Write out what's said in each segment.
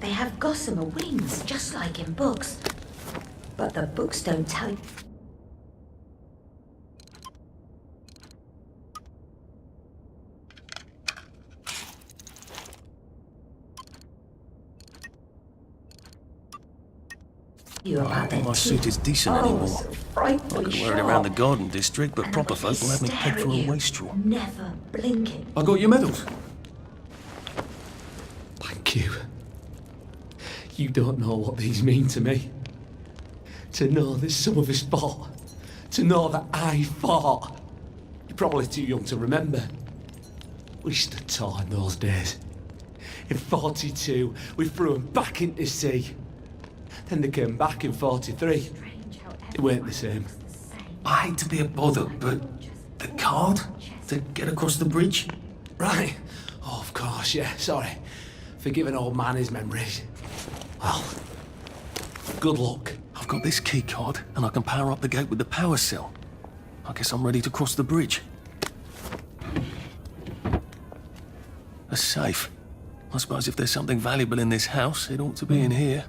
They have gossamer wings, just like in books. But the books don't tell you. My suit is decent anymore. So I frightfully could wear it sharp. around the garden district, but And proper the folk will have me police pegged stare for at a you, wastrel. never blinking. I got your medals. Thank you. You don't know what these mean to me. To know that some of us fought. To know that I fought. You're probably too young to remember. We stood tall in those days. In 42, we threw them back into sea. Then they came back in 43. It weren't the same. I hate to be a bother, but the card to get across the bridge? Right. Oh, of course, yeah, sorry. Forgive an old man his memories. Well, good luck. I've got this key card, and I can power up the gate with the power cell. I guess I'm ready to cross the bridge. A safe. I suppose if there's something valuable in this house, it ought to be in here.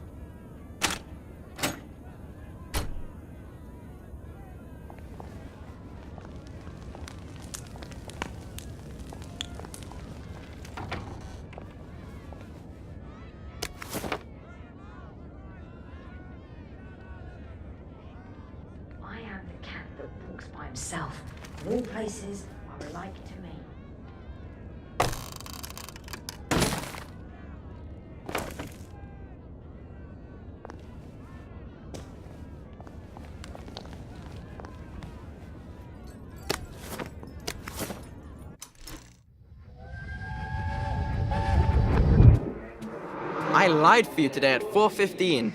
I am the cat that walks by himself. All places are alike to me. I lied for you today at 4:15.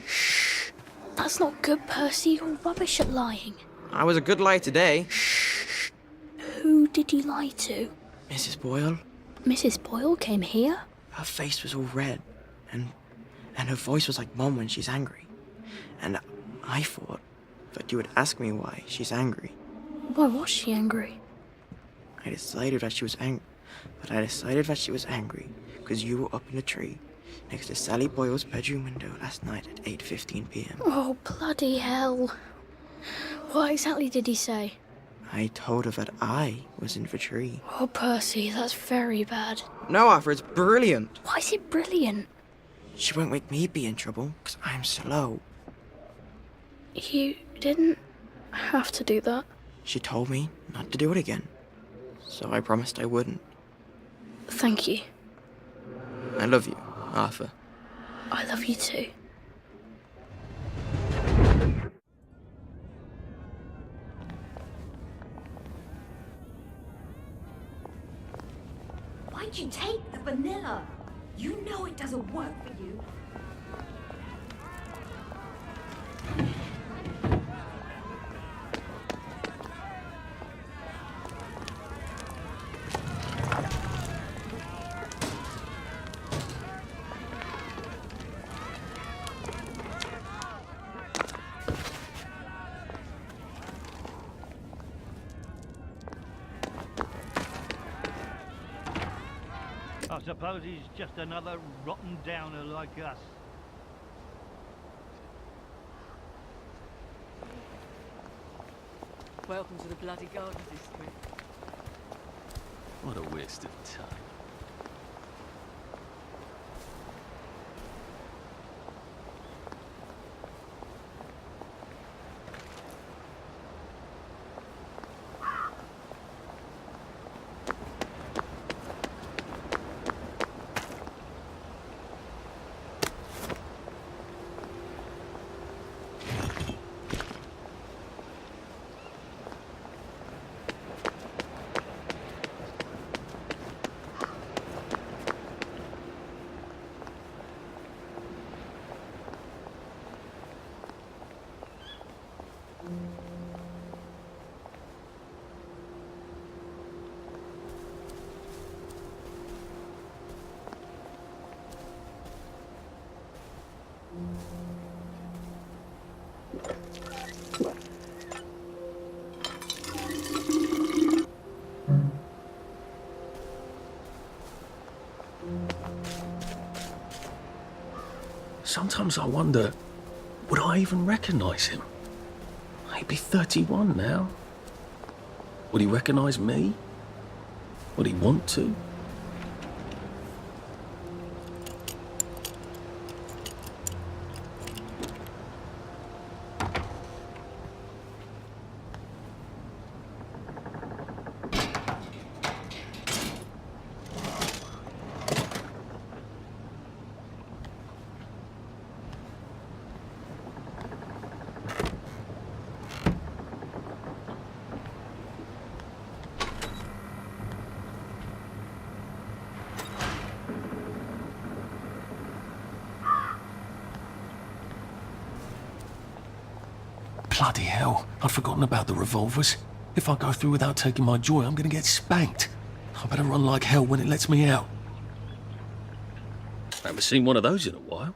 That's not good, Percy. You're rubbish at lying. I was a good liar today. Who did you lie to? Mrs. Boyle, Mrs. Boyle came here? her face was all red, and her voice was like Mom when she's angry. And I thought that you would ask me why she's angry. Why was she angry? I decided that she was angry because you were up in the tree next to Sally Boyle's bedroom window last night at 8:15 p.m. Oh, bloody hell. What exactly did he say? I told her that I was in the tree. Oh, Percy, that's very bad. No, Arthur, it's brilliant. Why is it brilliant? She won't make me be in trouble because I'm slow. You didn't have to do that. She told me not to do it again, so I promised I wouldn't. Thank you. I love you, Arthur. I love you too. Why'd you take the vanilla? You know it doesn't work for you. I suppose he's just another rotten downer like us. Welcome to the bloody garden district. What a waste of time. Sometimes I wonder, would I even recognise him? He'd be 31 now. Would he recognise me? Would he want to? Bloody hell, I'd forgotten about the revolvers. If I go through without taking my joy, I'm gonna get spanked. I better run like hell when it lets me out. I haven't seen one of those in a while.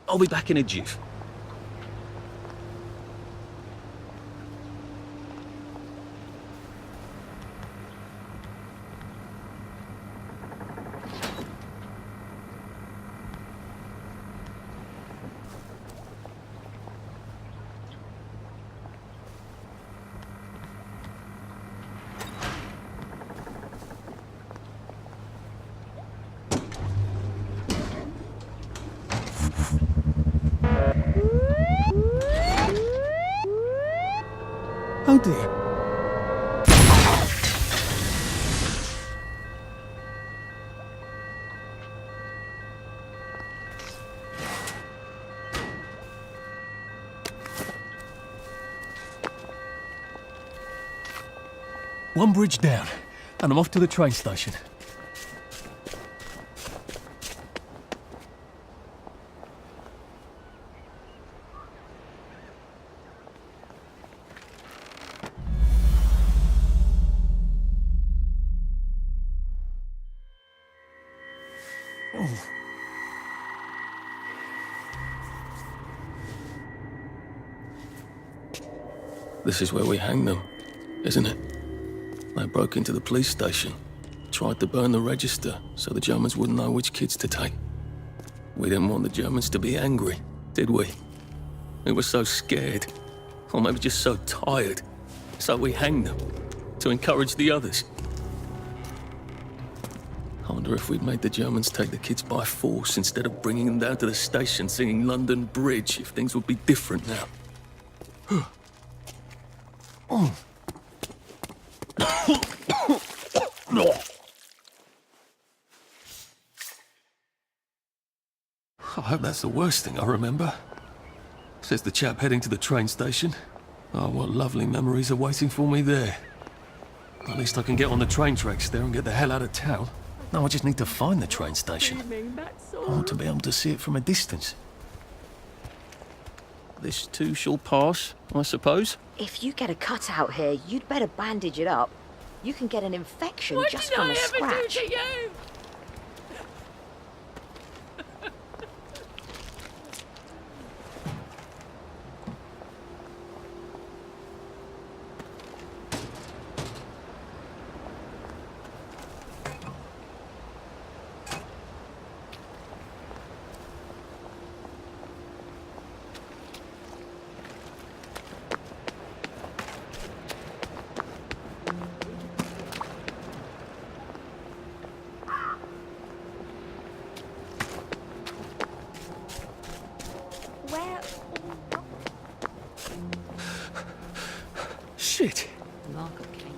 I'll be back in a jiff. Oh dear. One bridge down, and I'm off to the train station. This is where we hang them, isn't it? They broke into the police station, tried to burn the register so the Germans wouldn't know which kids to take. We didn't want the Germans to be angry, did we? We were so scared, or maybe just so tired, so we hanged them to encourage the others. I wonder if we'd made the Germans take the kids by force instead of bringing them down to the station singing London Bridge, if things would be different now. I hope that's the worst thing I remember. Says the chap heading to the train station. Oh, what lovely memories are waiting for me there. At least I can get on the train tracks there and get the hell out of town. No, I just need to find the train station. I want to be able to see it from a distance. This too shall pass, I suppose. If you get a cut out here, you'd better bandage it up. You can get an infection just from a scratch. What did I ever do to you? Shit. Mark of Cain.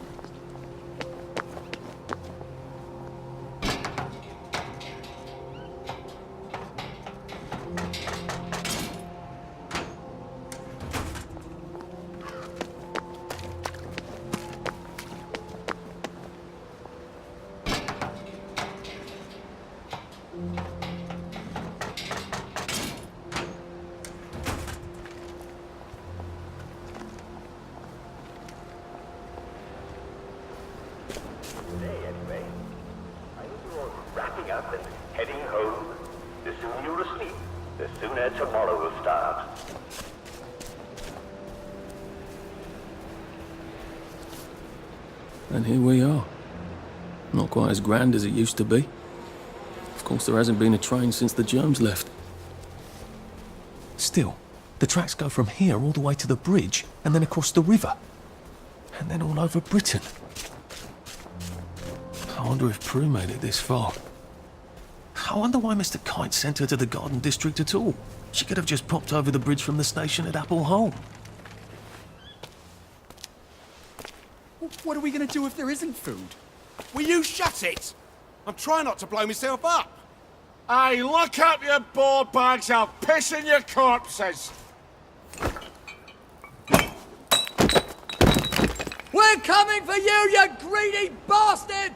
up and heading home. The sooner you're asleep, the sooner tomorrow will start. And here we are. Not quite as grand as it used to be. Of course, there hasn't been a train since the germs left. Still, the tracks go from here all the way to the bridge and then across the river. And then all over Britain. I wonder if Prue made it this far. I wonder why Mr. Kite sent her to the Garden District at all. She could have just popped over the bridge from the station at Apple Hole. What are we going to do if there isn't food? Will you shut it? I'm trying not to blow myself up. Hey, look up your board bags, I'll piss in your corpses. We're coming for you greedy bastard!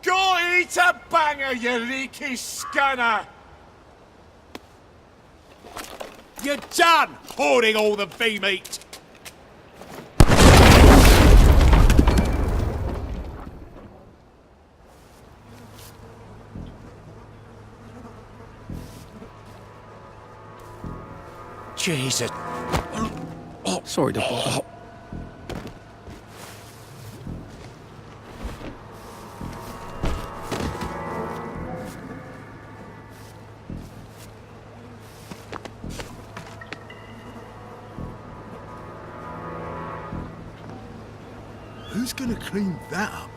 Go eat a banger, you leaky scunner! You're done hoarding all the bee meat! Jesus. Sorry to bother. Who's gonna clean that up?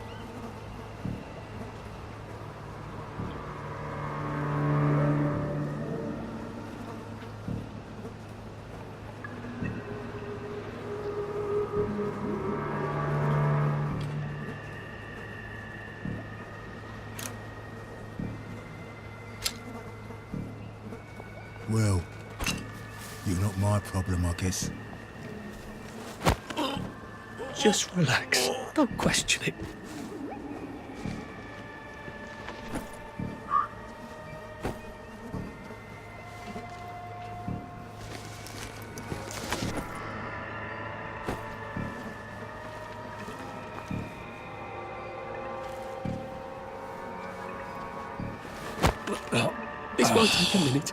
Well, you're not my problem, I guess. Just relax. Don't question it. This won't take a minute.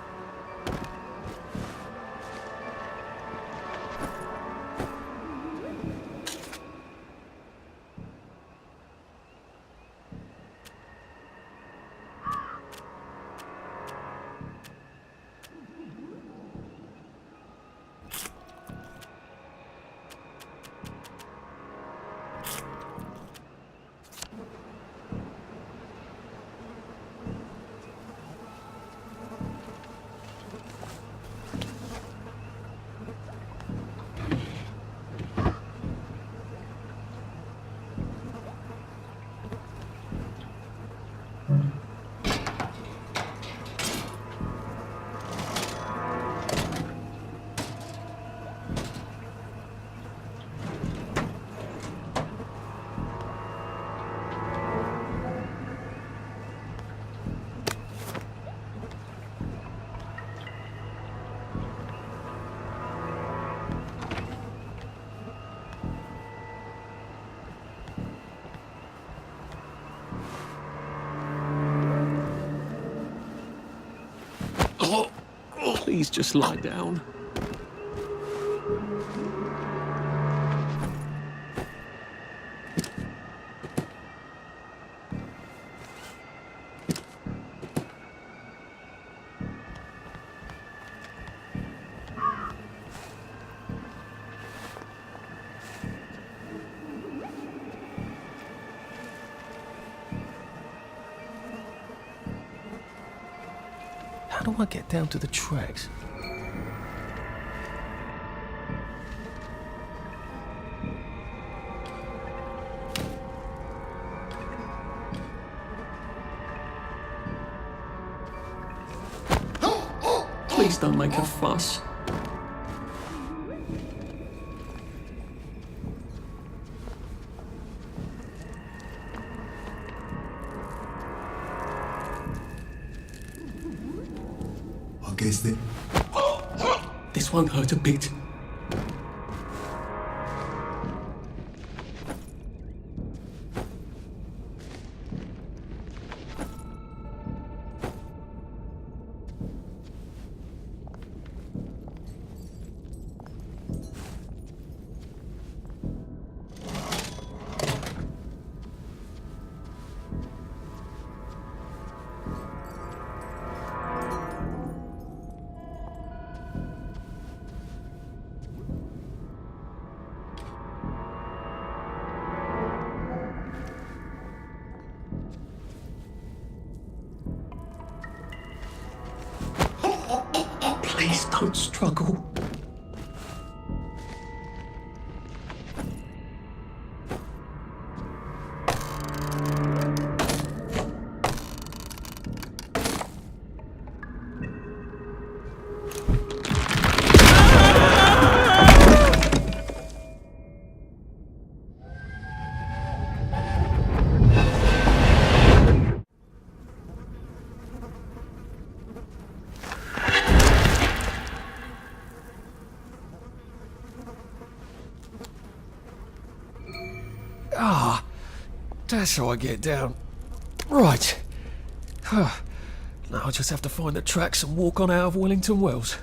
Please just lie down. How do I get down to the tracks? Please don't make a fuss. I guess that... This won't hurt a bit. Don't struggle. Ah, that's how I get down. Right. Now I just have to find the tracks and walk on out of Wellington Wells.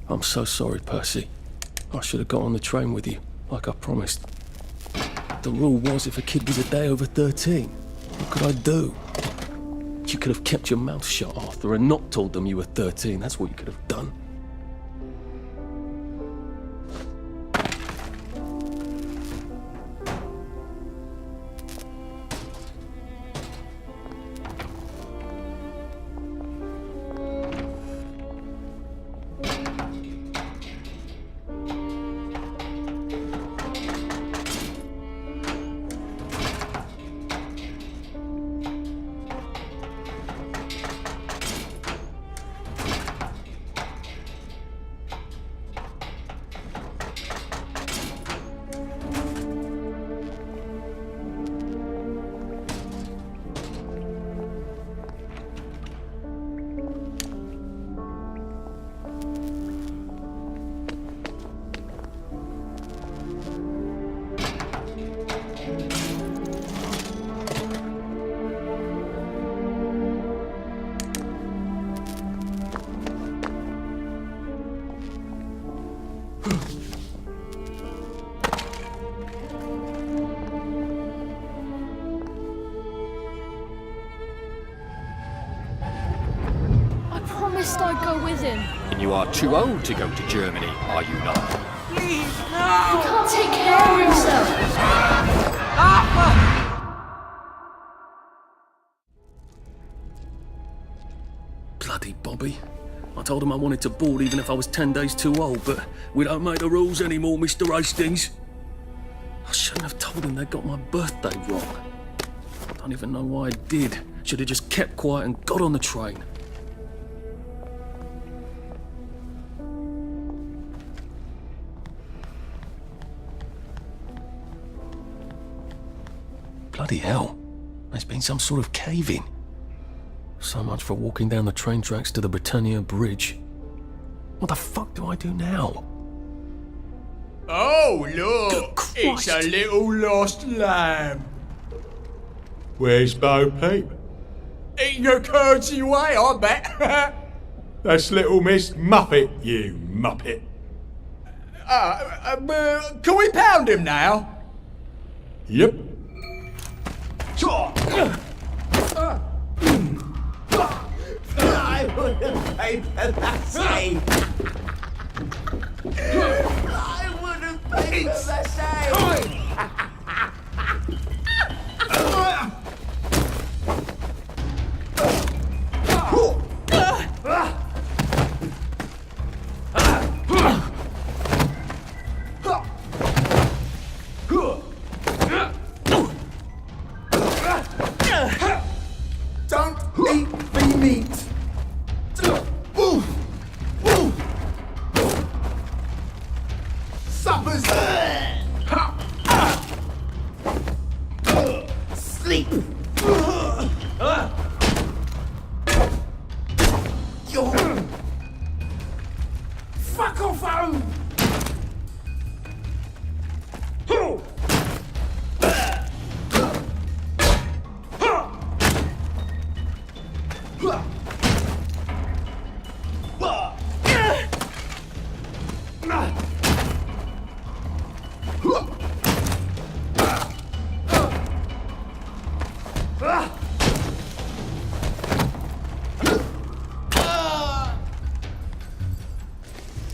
I'm so sorry, Percy. I should have got on the train with you, like I promised. The rule was if a kid was a day over 13, what could I do? You could have kept your mouth shut, Arthur, and not told them you were 13. That's what you could have done. insist I go with him. And you are too old to go to Germany, are you not? Please, He no! can't take care of himself. Bloody Bobby. I told him I wanted to board even if I was 10 days too old, but we don't make the rules anymore, Mr. Hastings. I shouldn't have told him they got my birthday wrong. I don't even know why I did. Should have just kept quiet and got on the train. Bloody hell. There's been some sort of cave-in. So much for walking down the train tracks to the Britannia Bridge. What the fuck do I do now? Oh, look! It's a little lost lamb. Where's Bo Peep? Eating her curdsy way, I bet. That's little Miss Muppet, you muppet. Can we pound him now? Yep. I would have paid for that save. I would have paid for that save. Don't eat the meat. Suppers. Sleep. Fuck off home.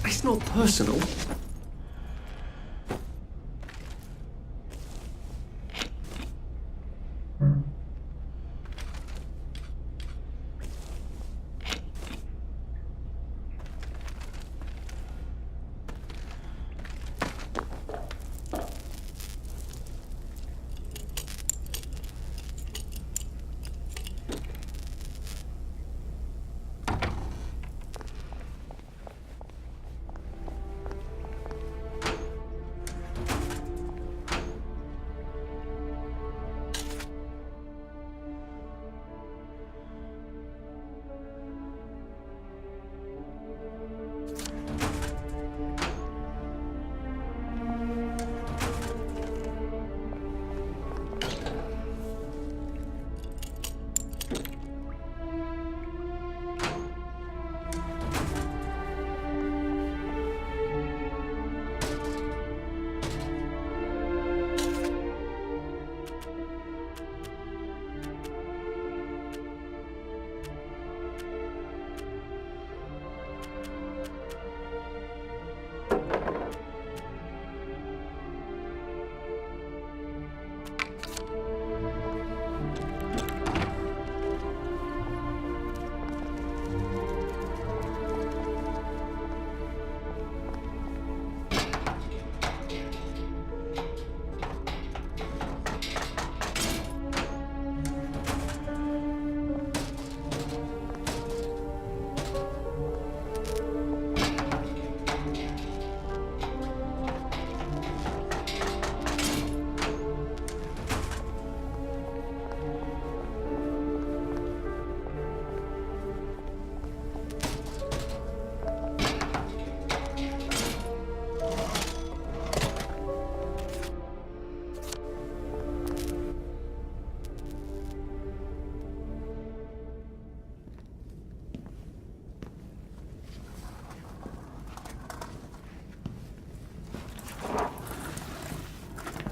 It's not personal.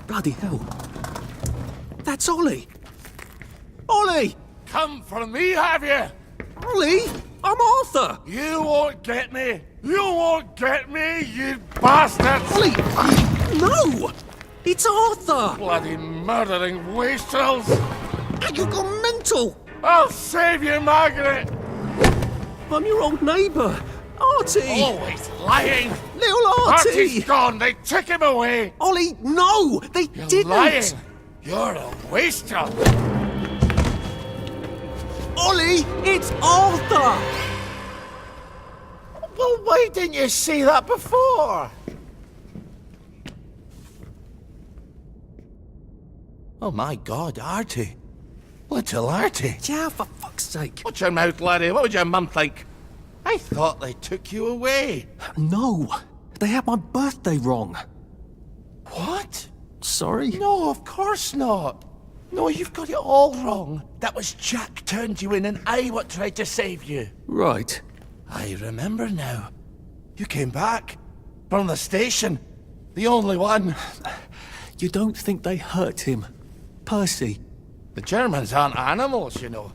Bloody hell. That's Ollie! Ollie! Come for me, have you? Ollie! I'm Arthur! You won't get me! You won't get me, you bastards! Ollie! No! It's Arthur! Bloody murdering wastrels! You've gone mental! I'll save you, Margaret! I'm your old neighbour, Artie! Always lying! Little Artie! Artie's gone! They took him away! Ollie, no! They You're didn't! lying! You're a wastrel! Ollie, it's Arthur! Well, why didn't you say that before? Oh my God, Artie. Little Artie. Yeah, for fuck's sake. Watch your mouth, laddie. What would your mum think? I thought they took you away. No, they had my birthday wrong. What? Sorry? No, of course not. No, you've got it all wrong. That was Jack turned you in and I what tried to save you. Right. I remember now. You came back. From the station. The only one. You don't think they hurt him? Percy? The Germans aren't animals, you know.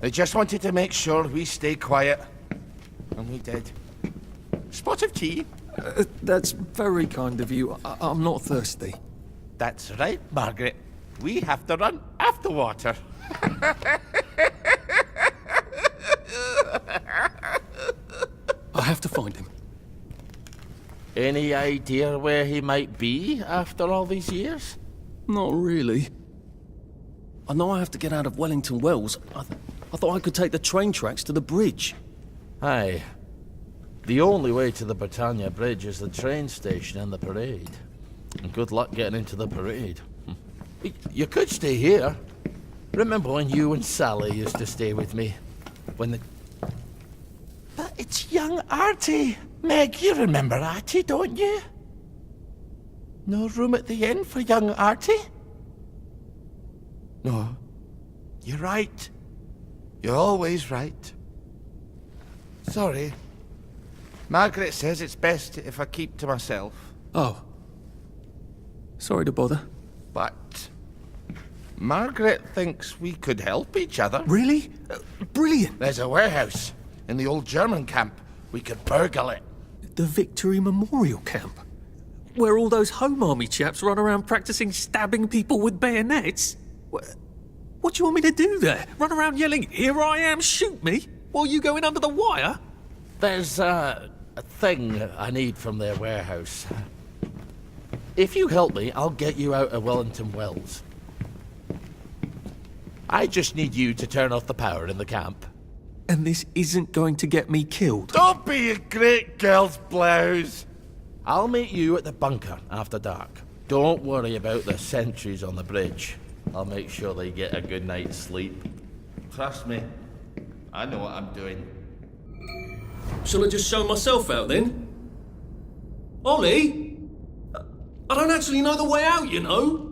They just wanted to make sure we stay quiet. And we did. Spot of tea? That's very kind of you. I'm not thirsty. That's right, Margaret. We have to run after water. I have to find him. Any idea where he might be after all these years? Not really. I know I have to get out of Wellington Wells. I thought I could take the train tracks to the bridge. Aye. The only way to the Britannia Bridge is the train station and the parade. And good luck getting into the parade. You could stay here. Remember when you and Sally used to stay with me? When the... But it's young Artie. Meg, you remember Artie, don't you? No room at the inn for young Artie? No. You're right. You're always right. Sorry. Margaret says it's best if I keep to myself. Oh. Sorry to bother. But Margaret thinks we could help each other. Really? Brilliant. There's a warehouse in the old German camp. We could burgle it. The Victory Memorial Camp? Where all those Home Army chaps run around practicing stabbing people with bayonets? What do you want me to do there? Run around yelling, "Here I am, shoot me," while you go in under the wire? There's a thing I need from their warehouse. If you help me, I'll get you out of Wellington Wells. I just need you to turn off the power in the camp. And this isn't going to get me killed. Don't be a great girl's blouse. I'll meet you at the bunker after dark. Don't worry about the sentries on the bridge. I'll make sure they get a good night's sleep. Trust me, I know what I'm doing. Shall I just show myself out then? Ollie? I don't actually know the way out, you know.